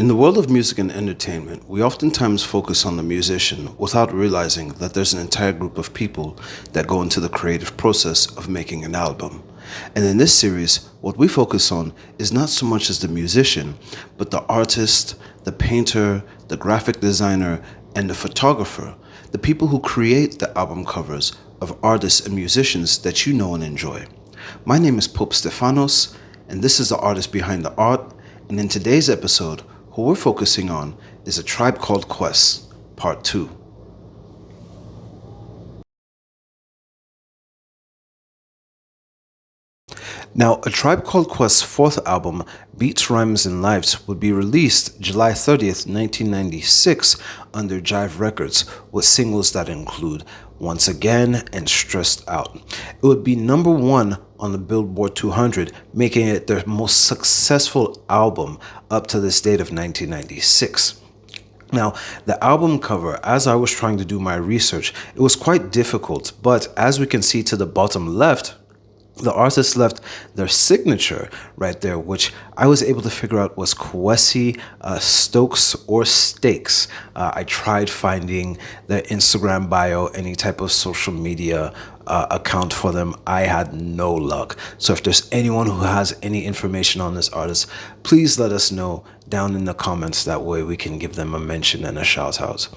In the world of music and entertainment, we oftentimes focus on the musician without realizing that there's an entire group of people that go into the creative process of making an album. And in this series, what we focus on is not so much as the musician, but the artist, the painter, the graphic designer, and the photographer, the people who create the album covers of artists and musicians that you know and enjoy. My name is Pope Stephanos, and this is the artist behind the art. And in today's episode, who we're focusing on is A Tribe Called Quest, Part 2. Now, A Tribe Called Quest's fourth album, Beats, Rhymes, and Lives, would be released July 30th, 1996 under Jive Records with singles that include Once Again and Stressed Out. It would be number one on the Billboard 200, making it their most successful album up to this date of 1996. Now, the album cover, as I was trying to do my research, it was quite difficult, but as we can see to the bottom left, the artist left their signature right there, which I was able to figure out was Kwesi Stokes or Stakes. I tried finding their Instagram bio, any type of social media account for them. I had no luck. So if there's anyone who has any information on this artist, please let us know down in the comments. That way we can give them a mention and a shout out.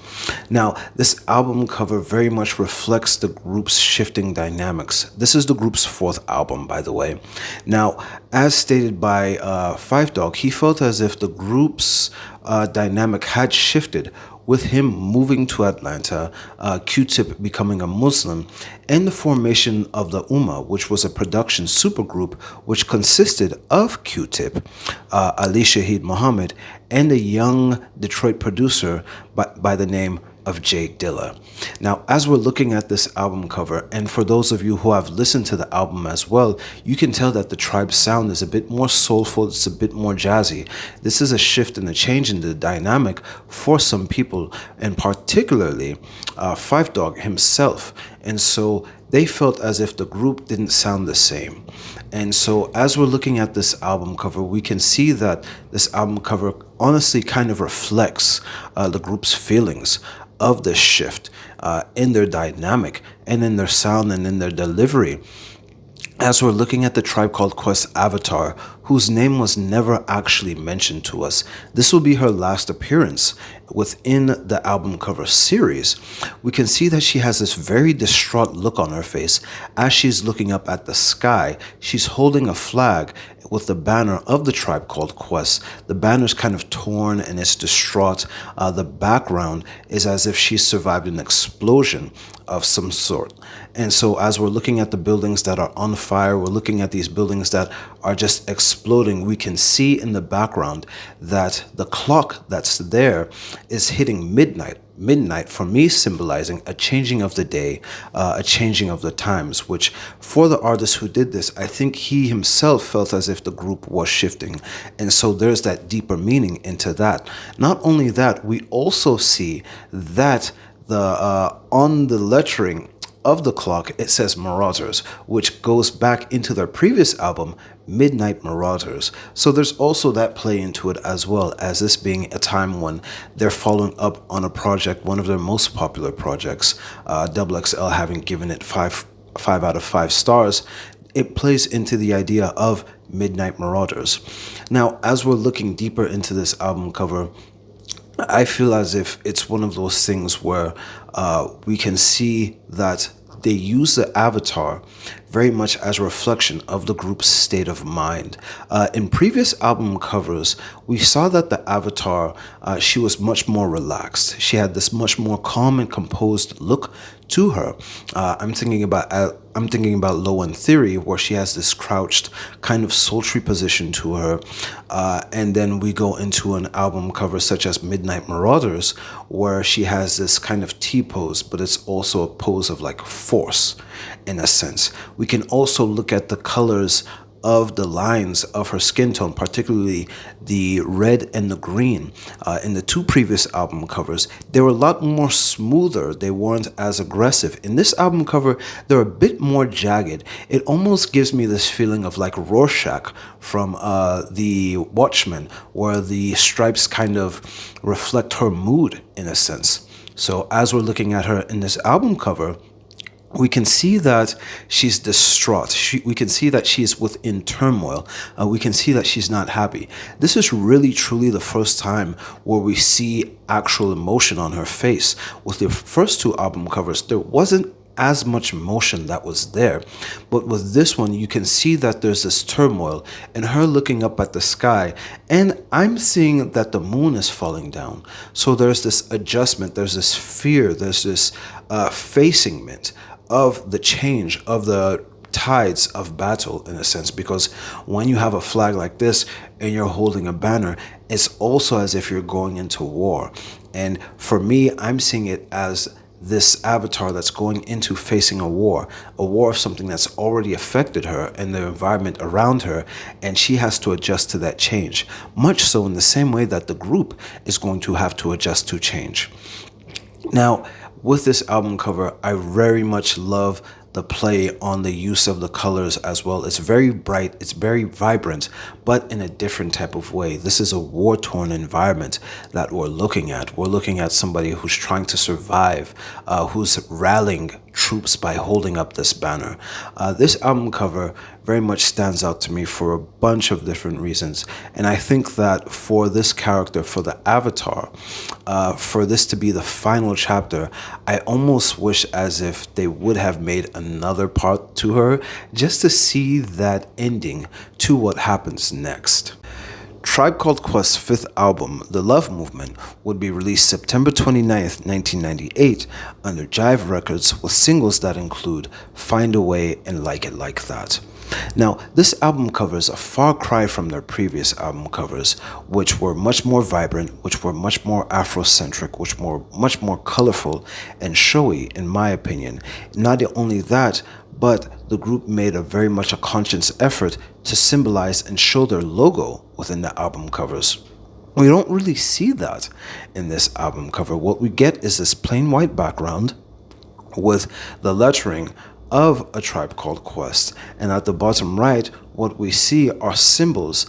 Now, this album cover very much reflects the group's shifting dynamics. This is the group's fourth album, by the way. Now, as stated by Five Dog, he felt as if the group's dynamic had shifted with him moving to Atlanta, Q-Tip becoming a Muslim, and the formation of the Ummah, which was a production supergroup which consisted of Q-Tip, Ali Shaheed Muhammad, and a young Detroit producer by the name of Jay Dilla. Now, as we're looking at this album cover, and for those of you who have listened to the album as well, you can tell that the Tribe's sound is a bit more soulful, it's a bit more jazzy. This is a shift and a change in the dynamic for some people, and particularly Five Dog himself. And so they felt as if the group didn't sound the same. And so as we're looking at this album cover, we can see that this album cover honestly kind of reflects the group's feelings of this shift in their dynamic and in their sound and in their delivery. As we're looking at the Tribe Called Quest avatar, whose name was never actually mentioned to us, this will be her last appearance within the album cover series. We can see that she has this very distraught look on her face as she's looking up at the sky. She's holding a flag with the banner of the Tribe Called Quest. The banner's kind of torn and it's distraught. The background is as if she survived an explosion of some sort. And so as we're looking at the buildings that are on fire, we're looking at these buildings that are just exploding, we can see in the background that the clock that's there is hitting midnight. Midnight for me symbolizing a changing of the day, a changing of the times, which for the artist who did this, I think he himself felt as if the group was shifting. And so there's that deeper meaning into that. Not only that, we also see that on the lettering of the clock, it says Marauders, which goes back into their previous album, Midnight Marauders. So there's also that play into it, as well as this being a time when they're following up on a project, one of their most popular projects, Double XL having given it 5 out of 5 stars. It plays into the idea of Midnight Marauders. Now, as we're looking deeper into this album cover, I feel as if it's one of those things where we can see that they use the avatar very much as a reflection of the group's state of mind. In previous album covers, we saw that the avatar, she was much more relaxed. She had this much more calm and composed look to her. I'm thinking about Low End Theory, where she has this crouched kind of sultry position to her. And then we go into an album cover such as Midnight Marauders, where she has this kind of T pose, but it's also a pose of like force in a sense. We can also look at the colors of the lines of her skin tone, particularly the red and the green. In the two previous album covers, they were a lot more smoother. They weren't as aggressive. In this album cover, they're a bit more jagged. It almost gives me this feeling of like Rorschach from The Watchmen, where the stripes kind of reflect her mood in a sense. So as we're looking at her in this album cover, we can see that she's distraught. We can see that she's within turmoil. We can see that she's not happy. This is really, truly the first time where we see actual emotion on her face. With the first two album covers, there wasn't as much emotion that was there. But with this one, you can see that there's this turmoil and her looking up at the sky. And I'm seeing that the moon is falling down. So there's this adjustment, there's this fear, there's this facingment of the change of the tides of battle in a sense, because when you have a flag like this and you're holding a banner, it's also as if you're going into war. And for me, I'm seeing it as this avatar that's going into facing a war of something that's already affected her and the environment around her, and she has to adjust to that change, much so in the same way that the group is going to have to adjust to change. Now, with this album cover, I very much love the play on the use of the colors as well. It's very bright, it's very vibrant, but in a different type of way. This is a war-torn environment that we're looking at. We're looking at somebody who's trying to survive, who's rallying troops by holding up this banner. This album cover very much stands out to me for a bunch of different reasons. And I think that for this character, for the Avatar, for this to be the final chapter, I almost wish as if they would have made another part to her just to see that ending to what happens next. Tribe Called Quest's fifth album, The Love Movement, would be released September 29th, 1998 under Jive Records with singles that include Find a Way and Like It Like That. Now, this album cover is a far cry from their previous album covers, which were much more vibrant, which were much more Afrocentric, which were much more colorful and showy, in my opinion. Not only that, but the group made a very much a conscious effort to symbolize and show their logo within the album covers. We don't really see that in this album cover. What we get is this plain white background with the lettering of A Tribe Called Quest, and at the bottom right, what we see are symbols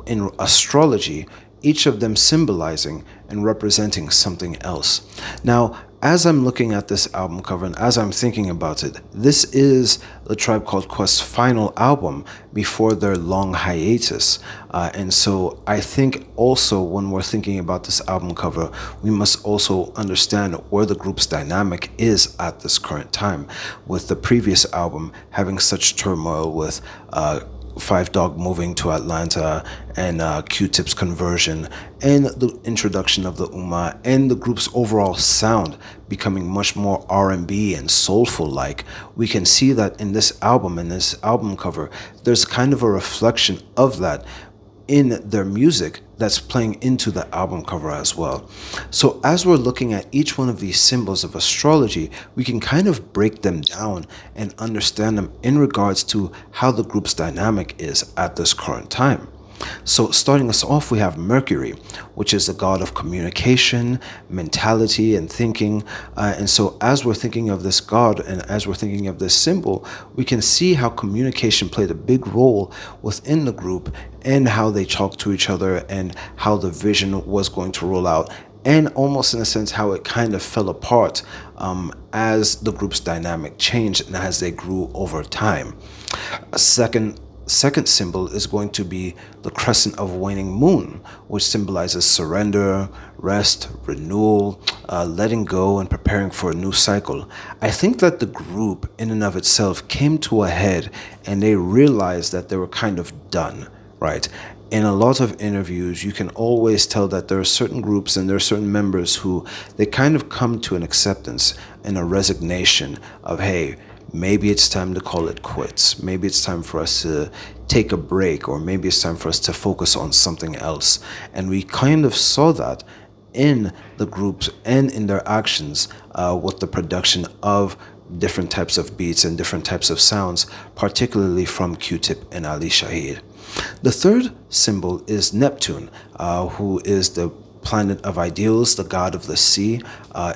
in astrology, each of them symbolizing and representing something else. Now, as I'm looking at this album cover and as I'm thinking about it, this is the Tribe Called Quest's final album before their long hiatus. And so I think also when we're thinking about this album cover, we must also understand where the group's dynamic is at this current time, with the previous album having such turmoil with Five Dog moving to Atlanta and Q-Tip's conversion and the introduction of the Ummah and the group's overall sound becoming much more R&B and soulful like. We can see that in this album cover, there's kind of a reflection of that in their music that's playing into the album cover as well. So as we're looking at each one of these symbols of astrology, we can kind of break them down and understand them in regards to how the group's dynamic is at this current time. So starting us off, we have Mercury, which is the god of communication, mentality, and thinking. And so as we're thinking of this god and as we're thinking of this symbol, we can see how communication played a big role within the group and how they talked to each other and how the vision was going to roll out, and almost in a sense how it kind of fell apart as the group's dynamic changed and as they grew over time. A second symbol is going to be the crescent of waning moon, which symbolizes surrender, rest, renewal, letting go, and preparing for a new cycle. I think that the group in and of itself came to a head and they realized that they were kind of done, right? In a lot of interviews, you can always tell that there are certain groups and there are certain members who they kind of come to an acceptance and a resignation of, hey, maybe it's time to call it quits. Maybe it's time for us to take a break, or maybe it's time for us to focus on something else. And we kind of saw that in the groups and in their actions with the production of different types of beats and different types of sounds, particularly from Q-Tip and Ali Shaheed. The third symbol is Neptune, who is the planet of ideals, the god of the sea,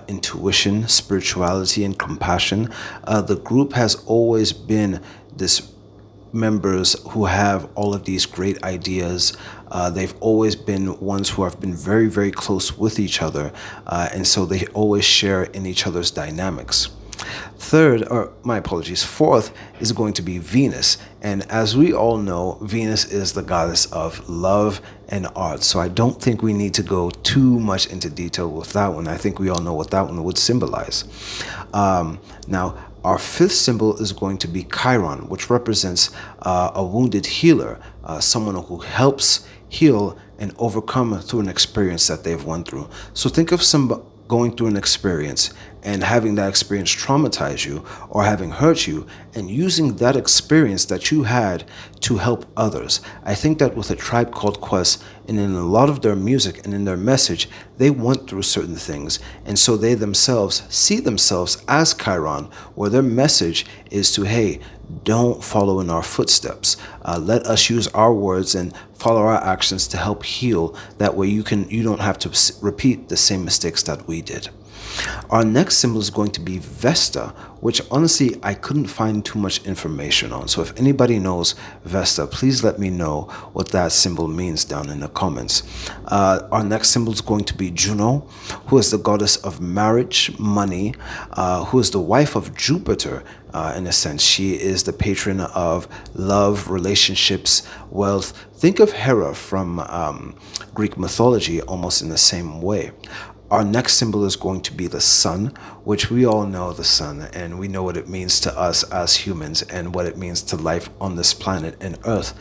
intuition, spirituality, and compassion. The group has always been this members who have all of these great ideas. They've always been ones who have been very, very close with each other, and so they always share in each other's dynamics. Third, or my apologies, fourth is going to be Venus. And as we all know, Venus is the goddess of love and art. So I don't think we need to go too much into detail with that one. I think we all know what that one would symbolize. Now, our fifth symbol is going to be Chiron, which represents a wounded healer, someone who helps heal and overcome through an experience that they've went through. So think of some going through an experience and having that experience traumatize you or having hurt you, and using that experience that you had to help others. I think that with A Tribe Called Quest, and in a lot of their music and in their message, they went through certain things, and so they themselves see themselves as Chiron, where their message is to, hey, don't follow in our footsteps. Let us use our words and follow our actions to help heal. That way you don't have to repeat the same mistakes that we did. Our next symbol is going to be Vesta, which honestly I couldn't find too much information on. So if anybody knows Vesta, please let me know what that symbol means down in the comments. Our next symbol is going to be Juno, who is the goddess of marriage, money, who is the wife of Jupiter. In a sense, she is the patron of love, relationships, wealth. Think of Hera from Greek mythology almost in the same way. Our next symbol is going to be the sun, which we all know the sun, and we know what it means to us as humans and what it means to life on this planet and Earth.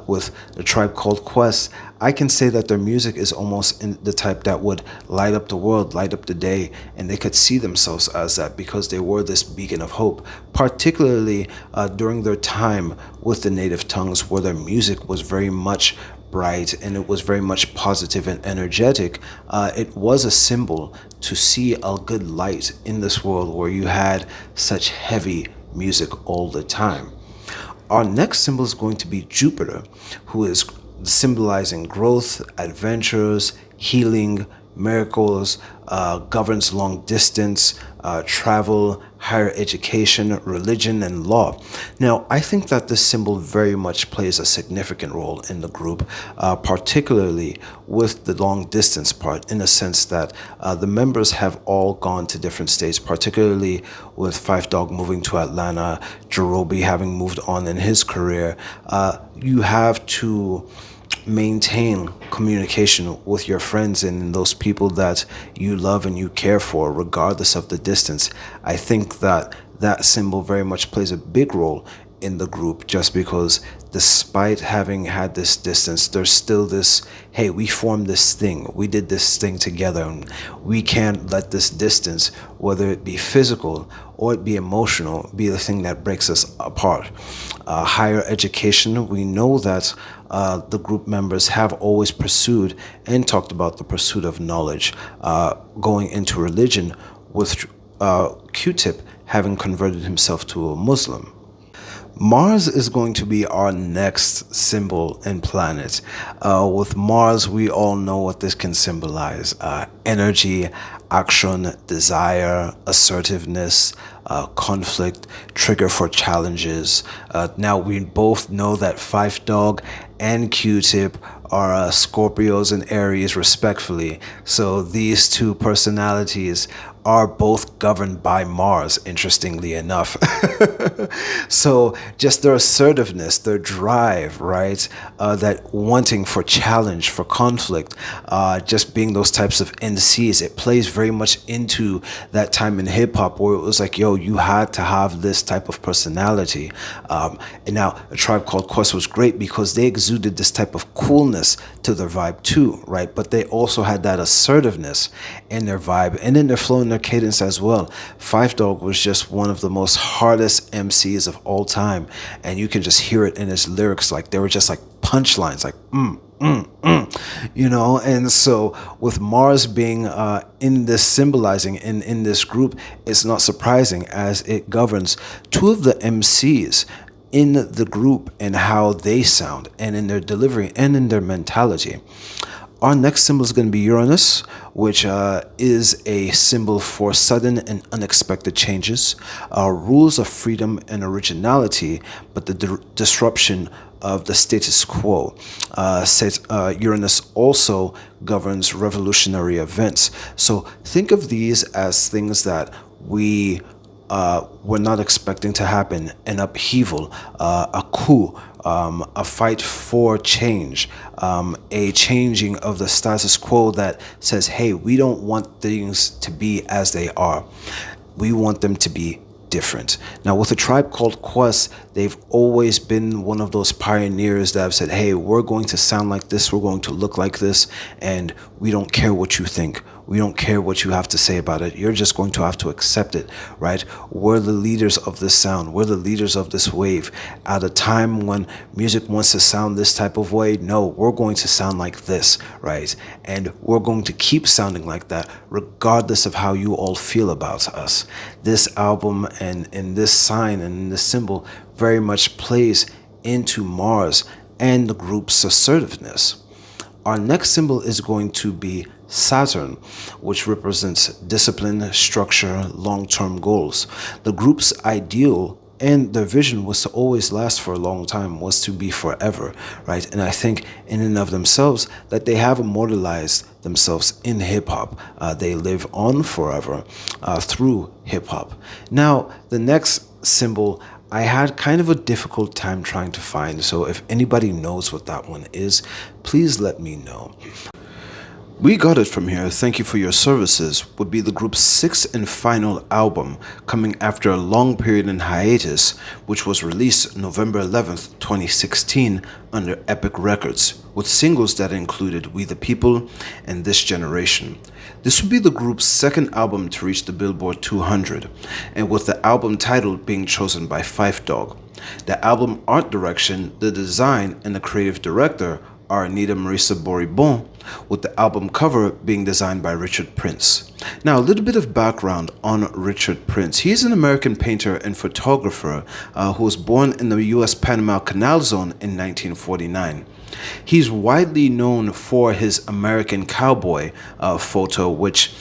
With The Tribe Called Quest, I can say that their music is almost in the type that would light up the world, light up the day, and they could see themselves as that because they were this beacon of hope, particularly during their time with the native tongues, where their music was very much bright and it was very much positive and energetic. It was a symbol to see a good light in this world where you had such heavy music all the time. Our next symbol is going to be Jupiter, who is symbolizing growth, adventures, healing, miracles, governs long distance, travel, higher education, religion, and law. Now, I think that this symbol very much plays a significant role in the group, particularly with the long distance part, in the sense that the members have all gone to different states, particularly with Phife Dawg moving to Atlanta, Jarobi having moved on in his career. You have to maintain communication with your friends and those people that you love and you care for, regardless of the distance. I think that that symbol very much plays a big role in the group, just because despite having had this distance, there's still this, hey, we formed this thing, we did this thing together, and we can't let this distance, whether it be physical or it be emotional, be the thing that breaks us apart. Higher education, we know that the group members have always pursued and talked about the pursuit of knowledge. Going into religion, with Q-Tip having converted himself to a Muslim. Mars is going to be our next symbol and planet. With Mars, we all know what this can symbolize. Energy, action, desire, assertiveness, conflict, trigger for challenges. Now, we both know that Phife Dawg and Q-Tip are Scorpios and Aries respectfully. So these two personalities are both governed by Mars, interestingly enough. So just their assertiveness, their drive, right? That wanting for challenge, for conflict, just being those types of MCs, it plays very much into that time in hip hop where it was like, yo, you had to have this type of personality. And now A Tribe Called Quest was great because they exuded this type of coolness to their vibe too, right? But they also had that assertiveness in their vibe and in their flow and their cadence as well. Phife Dawg was just one of the most hardest MCs of all time, and you can just hear it in his lyrics, like they were just like punchlines, like And so with Mars being in this symbolizing in this group, it's not surprising as it governs two of the MCs in the group and how they sound and in their delivery and in their mentality. Our next symbol is going to be Uranus, which is a symbol for sudden and unexpected changes, rules of freedom and originality, but the disruption of the status quo. Uranus also governs revolutionary events. So think of these as things that we're not expecting to happen: an upheaval, a coup, a fight for change, a changing of the status quo that says, hey, we don't want things to be as they are. We want them to be different. Now, with A Tribe Called Quest, they've always been one of those pioneers that have said, hey, we're going to sound like this, we're going to look like this, and we don't care what you think. We don't care what you have to say about it. You're just going to have to accept it, right? We're the leaders of this sound. We're the leaders of this wave. At a time when music wants to sound this type of way, no, we're going to sound like this, right? And we're going to keep sounding like that regardless of how you all feel about us. This album and this sign and this symbol very much plays into Mars and the group's assertiveness. Our next symbol is going to be Saturn, which represents discipline, structure, long-term goals. The group's ideal and their vision was to always last for a long time, was to be forever, right? And I think in and of themselves that they have immortalized themselves in hip-hop. They live on forever through hip-hop. Now, the next symbol I had kind of a difficult time trying to find, so if anybody knows what that one is, please let me know. We Got It From Here, Thank You For Your Services would be the group's sixth and final album, coming after a long period in hiatus, which was released November 11th, 2016 under Epic Records, with singles that included We the People and This Generation. This would be the group's second album to reach the Billboard 200, and with the album title being chosen by Phife Dawg. The album art direction, the design, and the creative director are Anita Marisa Boribon, with the album cover being designed by Richard Prince. Now, a little bit of background on Richard Prince. He's an American painter and photographer who was born in the U.S. Panama Canal Zone in 1949. He's widely known for his American Cowboy photo, which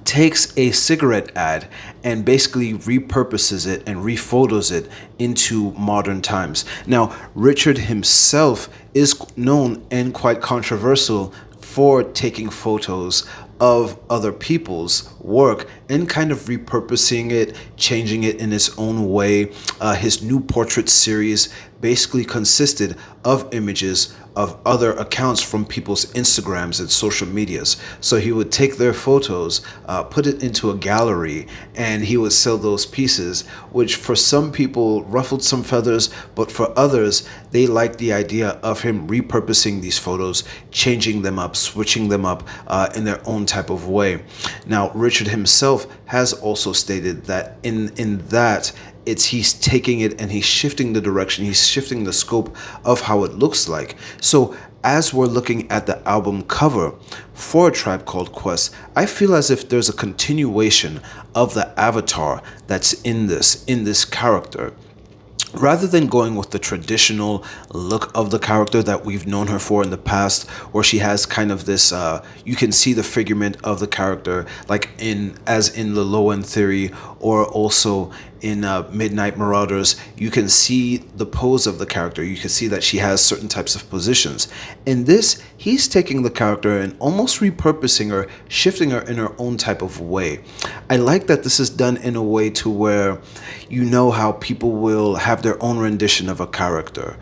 takes a cigarette ad and basically repurposes it and rephotos it into modern times. Now, Richard himself is known and quite controversial for taking photos of other people's work and kind of repurposing it, changing it in his own way. His new portrait series basically consisted of images of other accounts from people's Instagrams and social medias. So he would take their photos, put it into a gallery, and he would sell those pieces, which for some people ruffled some feathers, but for others, they liked the idea of him repurposing these photos, changing them up, switching them up in their own type of way. Now, Richard himself has also stated that in that, he's taking it and he's shifting the direction, he's shifting the scope of how it looks like. So as we're looking at the album cover for A Tribe Called Quest, I feel as if there's a continuation of the avatar that's in this character. Rather than going with the traditional look of the character that we've known her for in the past, where she has kind of this, you can see the figurement of the character, like as in the Low End Theory, or also in Midnight Marauders, you can see the pose of the character. You can see that she has certain types of positions. In this, he's taking the character and almost repurposing her, shifting her in her own type of way. I like that this is done in a way to where you know how people will have their own rendition of a character.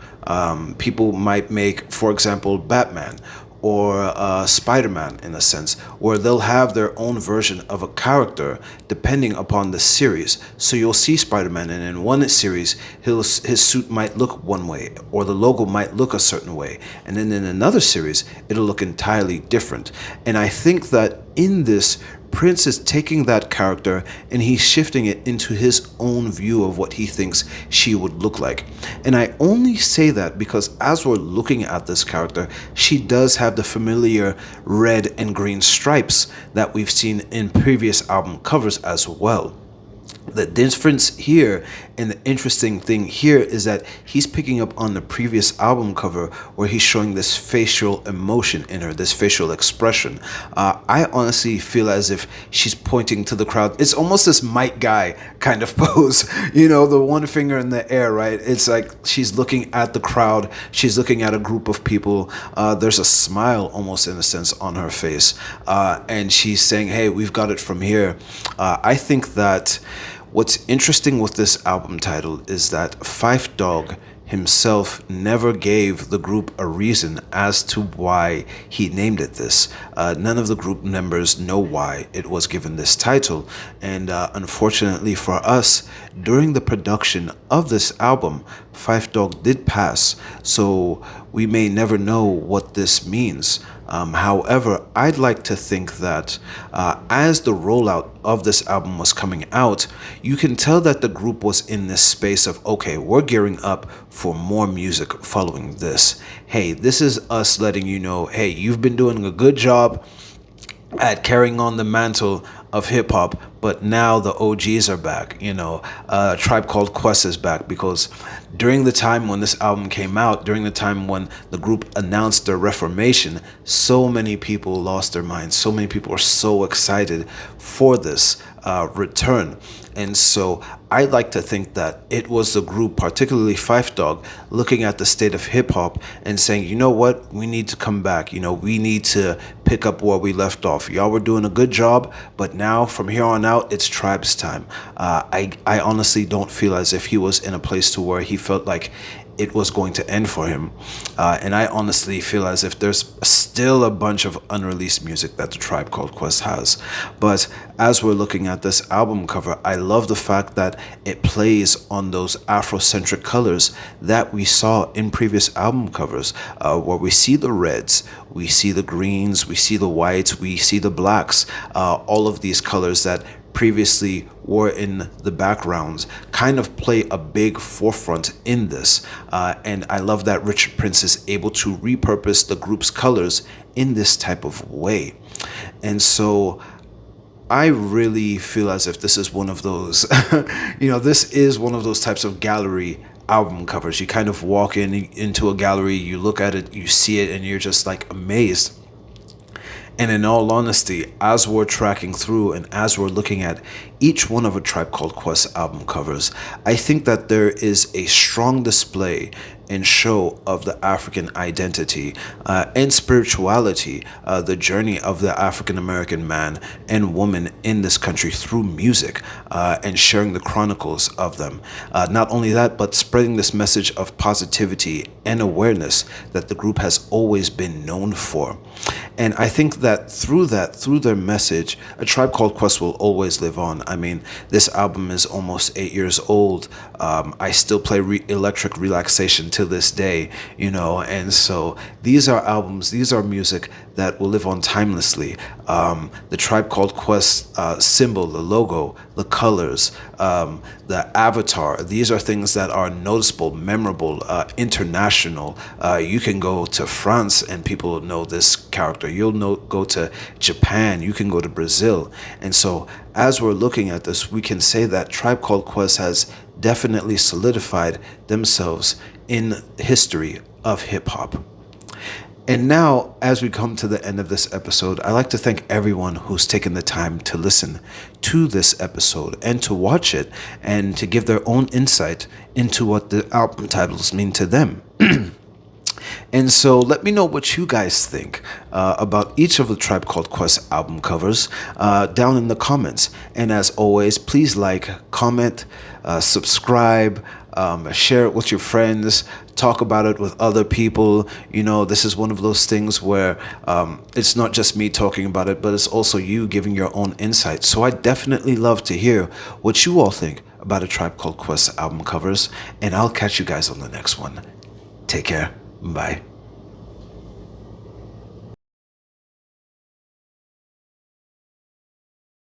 People might make, for example, Batman or Spider-Man in a sense, where they'll have their own version of a character depending upon the series. So you'll see Spider-Man, and in one series, his suit might look one way, or the logo might look a certain way, and then in another series, it'll look entirely different. And I think that in this, Prince is taking that character and he's shifting it into his own view of what he thinks she would look like. And I only say that because as we're looking at this character, she does have the familiar red and green stripes that we've seen in previous album covers as well. The difference here and the interesting thing here is that he's picking up on the previous album cover where he's showing this facial emotion in her, this facial expression. I honestly feel as if she's pointing to the crowd. It's almost this Mike Guy kind of pose, the one finger in the air, right? It's like she's looking at the crowd, she's looking at a group of people. There's a smile almost in a sense on her face, and she's saying, hey, we've got it from here. I think that what's interesting with this album title is that Phife Dawg himself never gave the group a reason as to why he named it this. None of the group members know why it was given this title, and unfortunately for us, during the production of this album, Phife Dawg did pass, so we may never know what this means. However, I'd like to think that as the rollout of this album was coming out, you can tell that the group was in this space of, okay, we're gearing up for more music following this. Hey, this is us letting you know, hey, you've been doing a good job at carrying on the mantle of hip hop, but now the OGs are back. Tribe Called Quest is back, because during the time when this album came out, during the time when the group announced their reformation, so many people lost their minds. So many people are so excited for this return. And so I like to think that it was the group, particularly Phife Dawg, looking at the state of hip hop and saying, you know what, we need to come back. We need to pick up where we left off. Y'all were doing a good job, but now from here on out, it's Tribe's time. I honestly don't feel as if he was in a place to where he felt like it was going to end for him. And I honestly feel as if there's still a bunch of unreleased music that the Tribe Called Quest has. But as we're looking at this album cover, I love the fact that it plays on those Afrocentric colors that we saw in previous album covers, where we see the reds, we see the greens, we see the whites, we see the blacks, all of these colors that previously were in the backgrounds kind of play a big forefront in this. And I love that Richard Prince is able to repurpose the group's colors in this type of way. And so I really feel as if this is one of those, this is one of those types of gallery album covers. You kind of walk into a gallery, you look at it, you see it, and you're just like amazed. And in all honesty, as we're tracking through and as we're looking at each one of a Tribe Called Quest album covers, I think that there is a strong display and show of the African identity and spirituality, the journey of the African American man and woman in this country through music, and sharing the chronicles of them. Not only that, but spreading this message of positivity and awareness that the group has always been known for. And I think that through their message, A Tribe Called Quest will always live on. I mean, this album is almost 8 years old. I still play Electric Relaxation to this day, and so these are albums, these are music that will live on timelessly. The Tribe Called Quest symbol, the logo, the colors, the avatar, these are things that are noticeable, memorable, international. You can go to France and people know this character. You'll go to Japan, you can go to Brazil. And so as we're looking at this, we can say that Tribe Called Quest has definitely solidified themselves in history of hip-hop. And now, as we come to the end of this episode, I'd like to thank everyone who's taken the time to listen to this episode and to watch it and to give their own insight into what the album titles mean to them. And so let me know what you guys think about each of the Tribe Called Quest album covers down in the comments. And as always, please like, comment, subscribe, share it with your friends, talk about it with other people. This is one of those things where it's not just me talking about it, but it's also you giving your own insights. So I definitely love to hear what you all think about A Tribe Called Quest album covers. And I'll catch you guys on the next one. Take care. Bye.